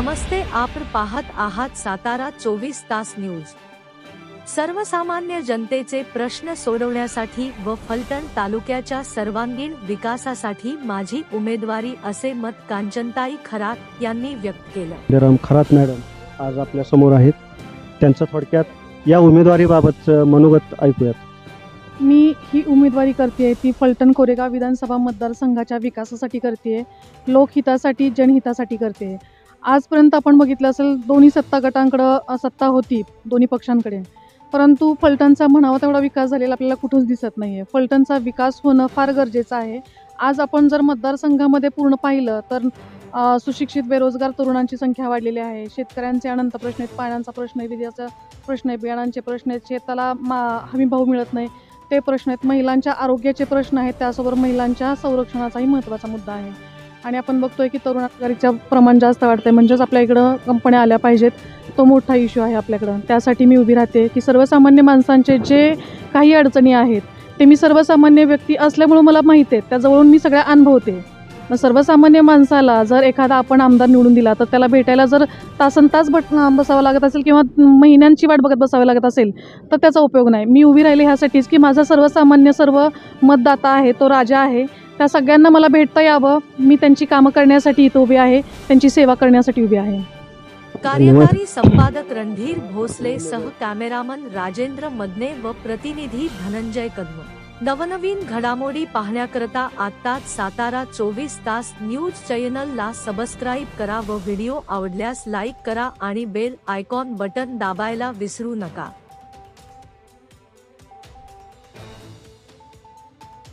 नमस्ते, आपण पाहत आहात सातारा 24 तास न्यूज। सर्वसामान्य जनतेचे प्रश्न सोडवण्यासाठी व फलटण तालुक्याच्या सर्वांगीण विकासासाठी माझी उमेदवारी असे मत कांचनताई खरात यांनी व्यक्त केलं। खरात मॅडम आज आपल्या समोर आहेत, त्यांचं थोडक्यात या उमेदवारीबाबतचं मनोगत ऐकूयात। मी ही उमेदवारी करते ती फलटण कोरेगाव विधानसभा मतदारसंघाच्या विकासासाठी करते, लोकहितासाठी जनहितासाठी करते। आजपर्यंत आपण बघितलं असेल दोन्ही सत्ता गटांकडे सत्ता होती, दोन्ही पक्षांकडे, परंतु फलटणचा म्हणावा तेवढा विकास झालेला आपल्याला कुठंच दिसत नाही आहे। फलटणचा विकास होणं फार गरजेचं आहे। आज आपण जर मतदारसंघामध्ये पूर्ण पाहिलं तर सुशिक्षित बेरोजगार तरुणांची संख्या वाढलेली आहे। शेतकऱ्यांचे अनंत प्रश्न आहेत, पाण्याचा प्रश्न आहे, विजेचा प्रश्न आहे, बियाणांचे प्रश्न आहेत, शेताला हमी भाव मिळत नाही ते प्रश्न आहेत, महिलांच्या आरोग्याचे प्रश्न आहेत, त्यासोबत महिलांच्या संरक्षणाचाही महत्त्वाचा मुद्दा आहे। आणि आपण बघतोय की तरुण बेरोजगारीचं प्रमाण जास्त वाढतंय, म्हणजेच आपल्या इकडं कंपन्या आल्या पाहिजेत, तो मोठा इश्यू आहे आपल्याकडं। त्यासाठी मी उभी राहते की सर्वसामान्य माणसांचे जे काही अडचणी आहेत ते मी सर्वसामान्य व्यक्ती असल्यामुळे मला माहिती आहे, त्याजवळून मी सगळ्या अनुभवते। मग सर्वसामान्य माणसाला जर एखादा आपण आमदार निवडून दिला तर त्याला भेटायला जर तासनतास बसावं लागत असेल किंवा महिन्यांची वाट बघत बसावी लागत असेल तर त्याचा उपयोग नाही। मी उभी राहिली ह्यासाठीच की माझा सर्वसामान्य सर्व मतदाता आहे, तो राजा आहे, त्या सगळ्यांना मला भेटता यावं, मी त्यांची कामं करण्यासाठी इथं उभी आहे, त्यांची सेवा करण्यासाठी उभी आहे। कार्यकारी संपादक रणधीर भोसले सह कॅमेरामन राजेंद्र मदने व प्रतिनिधी धनंजय कदम। नवनवीन घडामोडी पाहण्याकरता आत्ताच सातारा 24 तास न्यूज चॅनलला सबस्क्राईब करा व व्हिडिओ आवडल्यास लाईक करा आणि बेल आयकॉन बटन दाबायला विसरू नका।